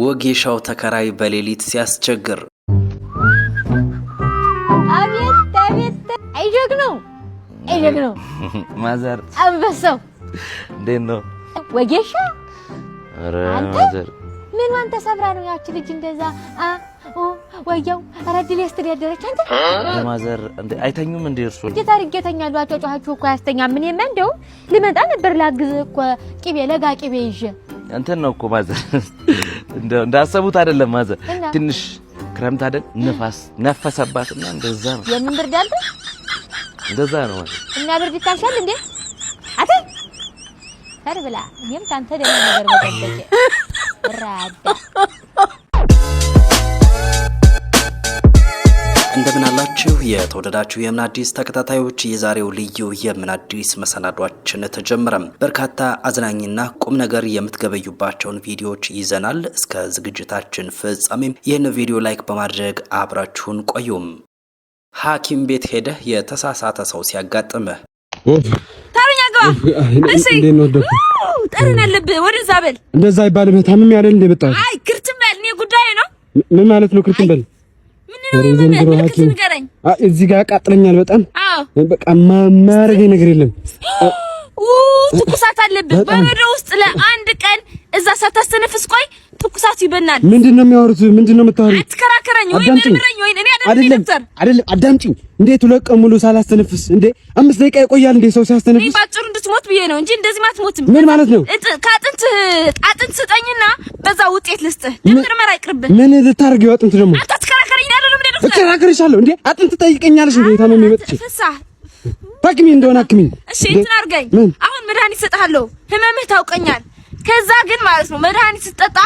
ወጌሻው ተከራይ በሌሊት ሲያስቸግር አቤት አይጀግነው ማዘር አንበሳው እንዴት ነው ወጌሻ ኧረ ማዘር ምን አንተ ሰብራ ነው ያቺ ልጅ እንደዛ ወያው አራድል ያስተዳደረች አንተ ማዘር እንዴ አይተኙም እንዴ እርሱ ጌታኛሉ አጫጫሃችሁ እኮ ያስተኛ ምን የመንደው ሊመጣ ነበር ላግዝ እኮ ቂቤ ለጋ ቂቤ ይዤ እንትን ነው እኮ ማዘር እንዳሰቡት አይደለም ማዘር ትንሽ ክረምት አይደል ንፋስ ነፈሰባትና እንደዛ ነው የምን ብርድ አለ እንደዛ ነው እና ብርድ ታሻል እንዴ አተ ተርብላ ይም ታንተ ደህና ነገር መጠበቅ ራዳ እንደምን አላችሁ የተወደዳችሁ የምን አዲስ ተከታታዮች የዛሬው ልዩ የምን አዲስ መሰናዷችን ተጀመረ። በርካታ አዝናኝና ቁም ነገር የምትገበዩባቸውን ቪዲዮዎች ይዘናል። እስከ ዝግጅታችን ፍጻሜም ይህን ቪዲዮ ላይክ በማድረግ አብራችሁን ቆዩም። ሐኪም ቤት ሄደህ የተሳሳተ ሰው ሲያጋጥምህ ታረኛጋ እሺ ጠረን አለብህ ወደዛ በል እንደዛ አይባልም ታምም ያለ እንደ መጣው አይ ክርትም በል እኔ ጉዳይ ነው ምን ማለት ነው ክርትም በል እዚህ ጋር ያቃጥለኛል በጣም በቃ ማማረገኝ ነገር የለም ትኩሳት አለብህ በረዶ ውስጥ ለአንድ ቀን እዛ ሳታስተነፍስ ቆይ ትኩሳት ይበናል ምንድነው የሚያወሩት ምንድነው የምታወሩት አትከራከረኝ ወይ ምርምረኝ ወይ እኔ አይደለም አዳምጪኝ እንዴት ለቀም ሙሉ ሳላስተነፍስ እንዴ 5 ደቂቃ ይቆያል እንዴ ሰው ሲያስተነፍስ እኔ ባጭሩ እንድትሞት ብዬ ነው እንጂ እንደዚህ ማትሞትም ምን ማለት ነው አጥንት ስጠኝና በዛ ውጤት ልስጥህ ለምርመራ አይቅርብህ ምን ልታርጊው አጥንት ደግሞ አትከራከረኝ አይደለም እንዴ እከራከርሻለሁ እንዴ አጥንት ጠይቀኛለሽ እንዴ ታመም ይመጥች ታክሚ እንደሆነ አክሚ እሺ እንትን አርገኝ አሁን መድኃኒት ሰጣለሁ ህመምህ ታውቀኛል ከዛ ግን ማለት ነው መድኃኒት ስትጠጣ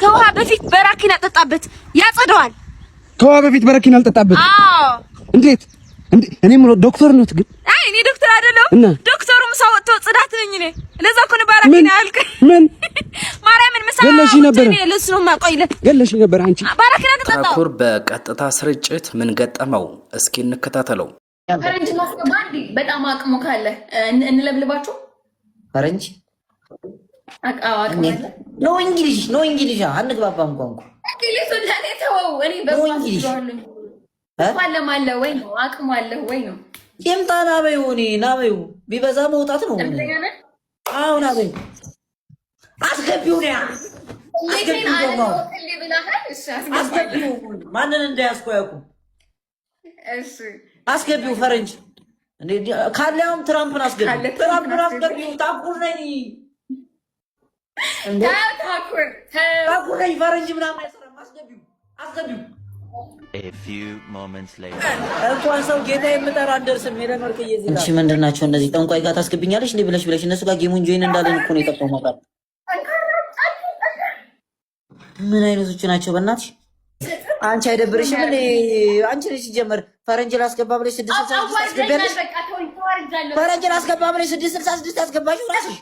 ከውሃ በፊት በራኪና ጠጣበት ያጸደዋል ከውሃ በፊት በራኪና አልጠጣበት አዎ እንዴት እኔም ዶክተር ነው ግን አይ እኔ ዶክተር አይደለም ዶክተሩም ሰው ወጥቶ ጽዳት ነኝ እኔ ለዛ እኮ ነው በራኪና አልከ ምን ማርያምን ምሳ ገለሽ ነበር እኔ ለስኖ ማቆይለ ገለሽ ነበር አንቺ በራኪና ተጠጣው ተኩር በቀጥታ ስርጭት ምን ገጠመው እስኪ እንከታተለው ፈረንጅ ማስገባ እንዴ በጣም አቅሙ ካለ እንለብልባችሁ ፈረንጅ አቅሙ ነው እንግሊዝ አንግባባም ቋንቋ እንግሊዝ ለኔ ተወው እኔ በቋንቋ ይሏልኝ ባለማለ ወይ ነው አቅሙ አለ ወይ ነው የምጣና በይውኒ ናበዩ ቢበዛ መውጣት ነው አሁን አበይ አስገቢው ነው አስገቢው ማንን እንዳያስቆያቁ እሺ አስገቢው ፈረንጅ እንዴ ካለም ትራምፕን አስገቢው ታኩር ነኝ እንዴ ታኩር ነኝ ፈረንጅ ምናምን አይሰራም አስገቢው A few moments later እንኳን ሰው ጌታ የምጠራ እንደርስም ሄደመርክ ይዘጋ እሺ ምንድናቸው እንደዚህ ጠንቋይ ጋር ታስገብኛለሽ እንዴ ብለሽ እነሱ ጋር ጌሙን ጆይን እንዳለን እኮ ነው የጠፋው ማለት ምን አይነቶች ናቸው በእናትሽ አንቺ አይደብርሽም እንዴ አንቺ ልጅ ጀመር ፈረንጅ ላስገባ ብለሽ 666 አስገባለሽ ፈረንጅ ላስገባ ብለሽ 666 አስገባሽ ራስሽ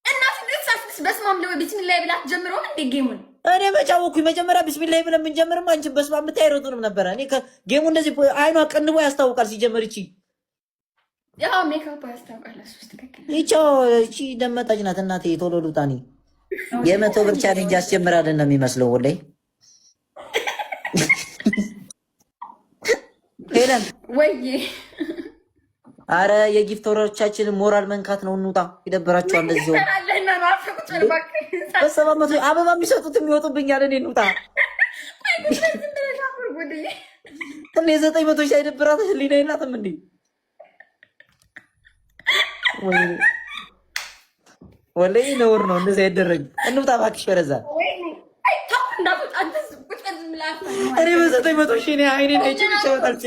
እና 666 በስማም ነው ቢስሚላህ ብላት ጀምሮ እንዴ ጌሙን እኔ መጫወኩኝ መጀመሪያ ቢስሚላህ ብለን ምን ጀምርም አንቺ በስማም ምታይሮቱንም ነበር እኔ ጌሙ እንደዚህ አይኗ ቀንቦ ያስታውቃል ሲጀምር እቺ ያው ሜካፕ ያስታውቃል እሱ ትክክል እቺ ደመጣጅ ናት እናቴ ቶሎ ሉጣኒ የመቶ ብር ቻሌንጅ አስጀምራል እና የሚመስለው ወላይ ሄለን ወይ አረ የጊፍተሮቻችን ሞራል መንካት ነው እንውጣ ይደብራቸዋል እንደዚህ ነው አለና ናፍቁት በቃ በሰባመቱ አበባ የሚሰጡት የሚወጡብኛል እኔ እንውጣ እኔ 900 ሺህ አይደብራት ህሊና የላትም እንዴ ወላይ ነውር ነው እንደዚህ አይደረግ እንውጣ እባክሽ ወረዛ አይ ታው እንዳትወጣ አንተስ ቁጭ ብላህ እኔ በ900 ሺህ ነው አይኔ ነጭ ይቻላልች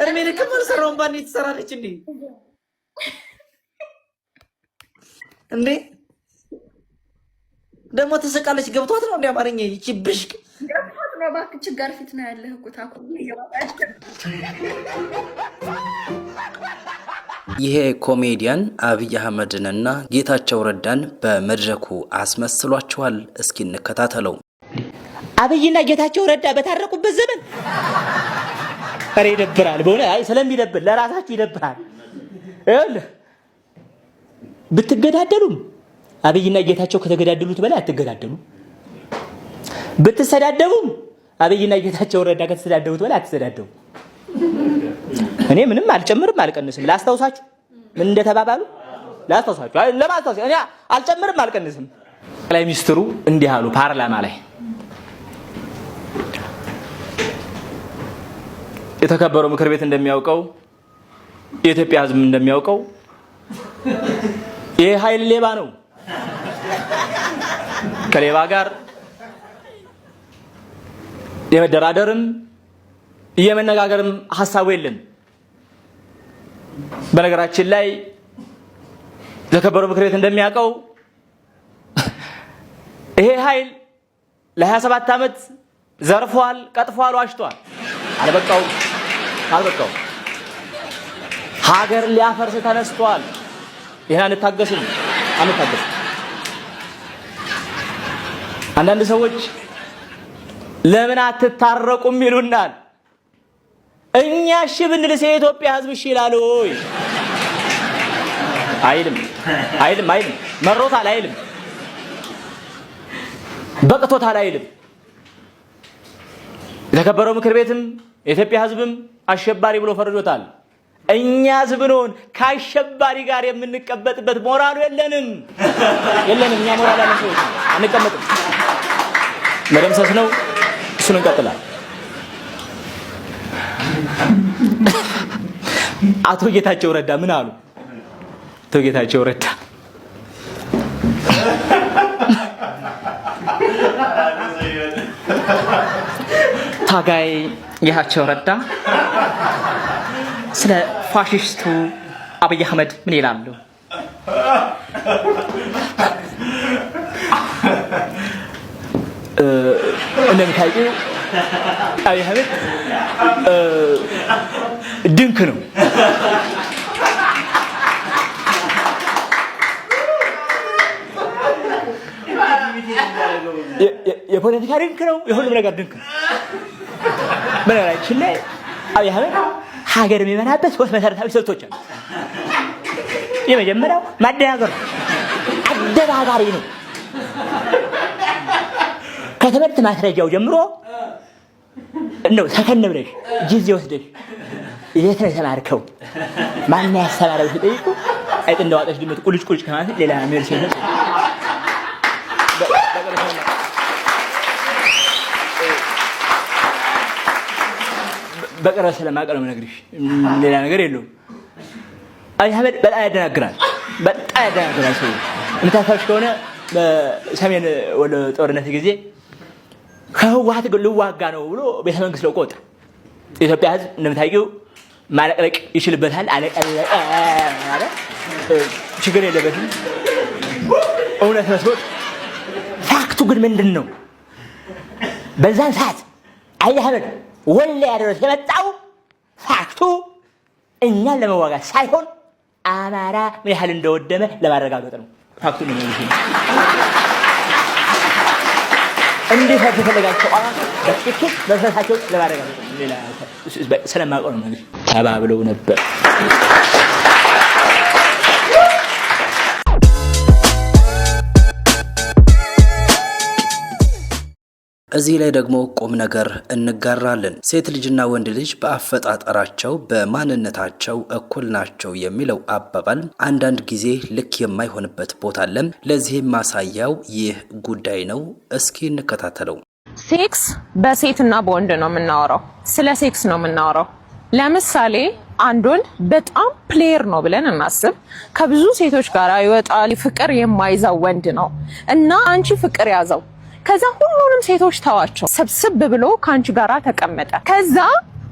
እርሜ ለከመር ሰራውን ባንዴ ትሰራለች እንዴ ደግሞ ተሰቃለች ገብቷት ነው እንዴ አማርኛ ይቺ ብሽቅ ገብቷት ነው ባክ ችግር ፊት ነው ያለህ እኮ ታኩ ይገባታል ይሄ ኮሜዲያን አብይ አህመድንና ጌታቸው ረዳን በመድረኩ አስመስሏቸዋል እስኪ እንከታተለው አብይና ጌታቸው ረዳ በታረቁበት ዘመን አሬ ይደብራል በእውነት አይ ስለሚደብር ለራሳችሁ ይደብራል ብትገዳደሉም አብይና ጌታቸው ከተገዳደሉት በላይ አትገዳደሉ ብትሰዳደቡም አብይና ጌታቸው ረዳ ከተሰዳደቡት በላይ አትሰዳደቡ። እኔ ምንም አልጨምርም አልቀንስም። ላስታውሳችሁ ምን እንደተባባሉ ላስታውሳችሁ። ለማስታወስ እኔ አልጨምርም አልቀንስም። ጠቅላይ ሚኒስትሩ እንዲህ አሉ ፓርላማ ላይ። የተከበረው ምክር ቤት እንደሚያውቀው የኢትዮጵያ ሕዝብ እንደሚያውቀው ይሄ ኃይል ሌባ ነው። ከሌባ ጋር የመደራደርም የመነጋገርም ሐሳቡ የለም። በነገራችን ላይ የተከበረው ምክር ቤት እንደሚያውቀው ይሄ ኃይል ለ27 ዓመት ዘርፏል፣ ቀጥፏል፣ ዋሽቷል። አልበቃው ሀገር ሊያፈርስ ተነስቷል። ይሄን አንታገስም። አንዳንድ ሰዎች ለምን አትታረቁም ይሉናል። እኛ እሺ ብንልስ የኢትዮጵያ ሕዝብ እሺ ይላል ወይ? አይልም። መሮታል አይልም። በቅቶታል አይልም። የተከበረው ምክር ቤትም የኢትዮጵያ ሕዝብም አሸባሪ ብሎ ፈርጆታል። እኛ ዝብኖን ከአሸባሪ ጋር የምንቀበጥበት ሞራሉ የለንም። እኛ ሞራል ያለን ሰዎች አንቀመጥም። መደምሰስ ነው። እሱን እንቀጥላለን። አቶ ጌታቸው ረዳ ምን አሉ? አቶ ጌታቸው ረዳ ታጋይ ጌታቸው ረዳ ስለ ፋሺስቱ አብይ አህመድ ምን ይላሉ? እንደምታውቁ አብይ አህመድ ድንክ ነው። የፖለቲካ ድንክ ነው። የሁሉም ነገር ድንክ ነው። በነገራችን ላይ አብይ አህመድ ሀገር የሚመራበት 3 መሰረታዊ ስልቶች አሉ። የመጀመሪያው ማደናገር ነው። አደናጋሪ ነው። ከትምህርት ማስረጃው ጀምሮ እንደው ሰከን ብለሽ ጊዜ ወስደሽ የት ነው የተማርከው? ማን ያስተማረው ሲጠይቁ አይጥ እንደዋጠሽ ድመት ቁልጭ ከማለት ሌላ መልስ የለም። በቀረ ስለማቀር ነው ነግሪሽ፣ ሌላ ነገር የለውም። አብይ አህመድ በጣም ያደናግራል። ሰው የምታሳሽ ከሆነ በሰሜን ወሎ ጦርነት ጊዜ ከህወሓት ልዋጋ ነው ብሎ ቤተ መንግስት ለቆ ወጣ። የኢትዮጵያ ሕዝብ እንደምታውቂው ማለቅለቅ ይችልበታል። አለቀለቀ ችግር የለበትም። እውነት መስሎት ፋክቱ ግን ምንድን ነው? በዛን ሰዓት አብይ አህመድ ወልዲያ ድረስ የመጣው ፋክቱ እኛን ለመዋጋት ሳይሆን አማራ ምን ያህል እንደወደመ ለማረጋገጥ ነው። ፋክቱ ነው የሚሉት። እንዴት ተፈለጋቸው አሁን በትክክል በሰታቸው ለማረጋገጥ ነው። ሌላ ስለማውቀው ነው እንግዲህ ተባብለው ነበር። እዚህ ላይ ደግሞ ቁም ነገር እንጋራለን። ሴት ልጅና ወንድ ልጅ በአፈጣጠራቸው በማንነታቸው እኩል ናቸው የሚለው አባባል አንዳንድ ጊዜ ልክ የማይሆንበት ቦታ አለ። ለዚህም ማሳያው ይህ ጉዳይ ነው። እስኪ እንከታተለው። ሴክስ በሴትና በወንድ ነው የምናወራው። ስለ ሴክስ ነው የምናወራው። ለምሳሌ አንድ ወንድ በጣም ፕሌየር ነው ብለን እናስብ። ከብዙ ሴቶች ጋር ይወጣል። ፍቅር የማይዘው ወንድ ነው እና አንቺ ፍቅር ያዘው። ከዛ ሁሉንም ሴቶች ተዋቸው፣ ሰብስብ ብሎ ካንቺ ጋራ ተቀመጠ። ከዛ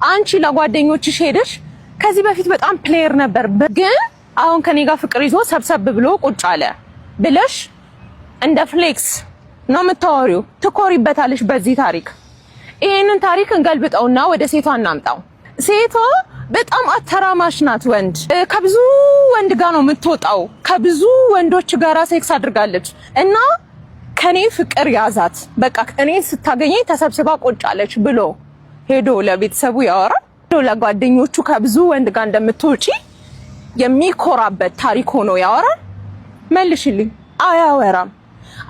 አንቺ ለጓደኞችሽ ሄደሽ ከዚህ በፊት በጣም ፕሌየር ነበር ግን አሁን ከኔ ጋር ፍቅር ይዞ ሰብሰብ ብሎ ቁጭ አለ ብለሽ እንደ ፍሌክስ ነው የምታወሪው። ትኮሪበታለሽ በዚህ ታሪክ። ይሄንን ታሪክ እንገልብጠውና ወደ ሴቷ እናምጣው። ሴቷ በጣም አተራማሽ ናት። ወንድ ከብዙ ወንድ ጋር ነው የምትወጣው። ከብዙ ወንዶች ጋራ ሴክስ አድርጋለች እና ከኔ ፍቅር ያዛት፣ በቃ እኔ ስታገኘኝ ተሰብስባ ቁጫለች ብሎ ሄዶ ለቤተሰቡ ያወራል። ሄዶ ለጓደኞቹ ከብዙ ወንድ ጋር እንደምትወጪ የሚኮራበት ታሪክ ሆኖ ያወራል። መልሽልኝ። አያወራም።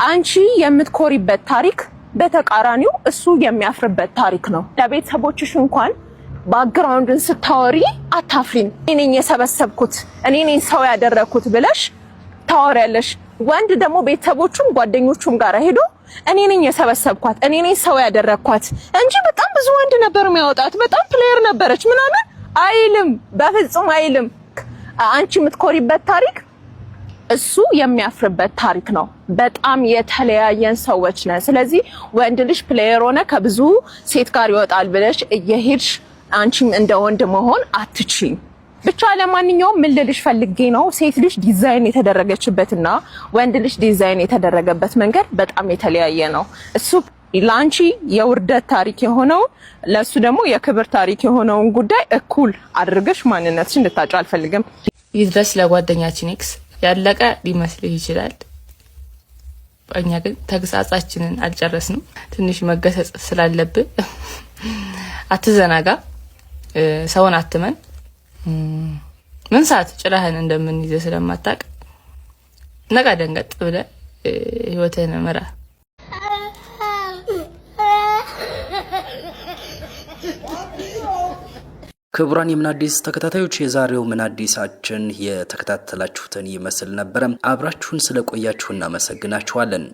አንቺ የምትኮሪበት ታሪክ በተቃራኒው እሱ የሚያፍርበት ታሪክ ነው። ለቤተሰቦችሽ እንኳን ባክግራውንድን ስታወሪ አታፍሪም። እኔ ነኝ የሰበሰብኩት እኔ ነኝ ሰው ያደረኩት ብለሽ ታወሪያለሽ። ወንድ ደግሞ ቤተሰቦቹም ጓደኞቹም ጋር ሄዶ እኔ ነኝ የሰበሰብኳት እኔ ነኝ ሰው ያደረኳት እንጂ በጣም ብዙ ወንድ ነበር የሚያወጣት በጣም ፕሌየር ነበረች ምናምን አይልም፣ በፍጹም አይልም። አንቺ የምትኮሪበት ታሪክ እሱ የሚያፍርበት ታሪክ ነው። በጣም የተለያየን ሰዎች ነን። ስለዚህ ወንድ ልጅ ፕሌየር ሆነ ከብዙ ሴት ጋር ይወጣል ብለሽ እየሄድሽ አንቺም እንደ ወንድ መሆን አትችይም። ብቻ ለማንኛውም ምን ልልሽ ፈልጌ ነው ሴት ልጅ ዲዛይን የተደረገችበትና ወንድ ልጅ ዲዛይን የተደረገበት መንገድ በጣም የተለያየ ነው። እሱ ላንቺ የውርደት ታሪክ የሆነው ለሱ ደግሞ የክብር ታሪክ የሆነውን ጉዳይ እኩል አድርገሽ ማንነትሽ እንድታጫ አልፈልግም። ይድረስ ለጓደኛችን ኤክስ ያለቀ ሊመስልህ ይችላል። እኛ ግን ተግሳጻችንን አልጨረስንም። ትንሽ መገሰጽ ስላለብን አትዘናጋ፣ ሰውን አትመን። ምን ሰዓት ጭራህን እንደምንይዘ ስለማታቅ ነቃ ደንገጥ ብለህ ህይወትህን ምራ። ክቡራን የምን አዲስ ተከታታዮች የዛሬው ምን አዲሳችን የተከታተላችሁትን ይመስል ነበር። አብራችሁን ስለቆያችሁ እናመሰግናችኋለን።